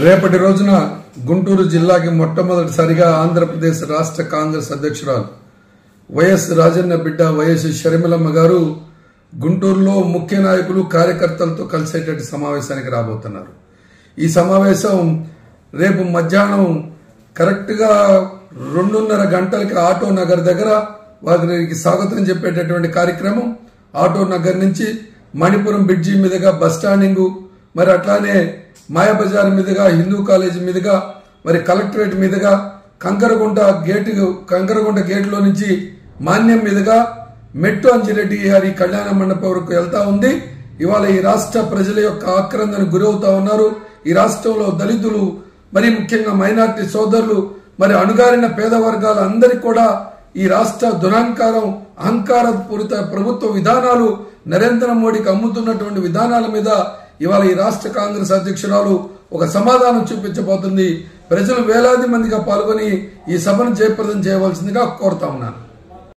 రేపటి రోజున గుంటూరు జిల్లాకి మొట్టమొదటిసారిగా ఆంధ్రప్రదేశ్ రాష్ట్ర కాంగ్రెస్ అధ్యక్షురాలు వైఎస్ రాజన్న బిడ్డ వైఎస్ షర్మిలమ్మ గారు గుంటూరులో ముఖ్య నాయకులు కార్యకర్తలతో కలిసేటటువంటి సమావేశానికి రాబోతున్నారు. ఈ సమావేశం రేపు మధ్యాహ్నం కరెక్ట్ గా 2:30 గంటలకి ఆటో నగర్ దగ్గర వారికి స్వాగతం చెప్పేటటువంటి కార్యక్రమం. ఆటో నగర్ నుంచి మణిపురం బ్రిడ్జి మీదుగా బస్టాండింగ్, మరి అట్లానే మాయాబజార్ మీదుగా హిందూ కాలేజీ మీదుగా, మరి కలెక్టరేట్ మీదుగా కంకరగుంట గేట్లో నుంచి మాన్యం మీదుగా మెట్టు అంజిరెడ్డి గారి కళ్యాణ మండపం వరకు వెళ్తా ఉంది. ఇవాళ ఈ రాష్ట్ర ప్రజల యొక్క ఆక్రందనకు గురవుతా ఉన్నారు. ఈ రాష్ట్రంలో దళితులు, మరి ముఖ్యంగా మైనార్టీ సోదరులు, మరి అణగారిన పేద వర్గాల అందరికీ కూడా ఈ రాష్ట్ర దురహంకారం, అహంకారపూరిత ప్రభుత్వ విధానాలు, నరేంద్ర మోడీకి అమ్ముతున్నటువంటి విధానాల మీద ఇవాళ ఈ రాష్ట్ర కాంగ్రెస్ అధ్యక్షురాలు ఒక సమాధానం చూపించబోతుంది. ప్రజలు వేలాది మందిగా పాల్గొని ఈ సభను జయప్రదం చేయవలసిందిగా కోరుతా ఉన్నాను.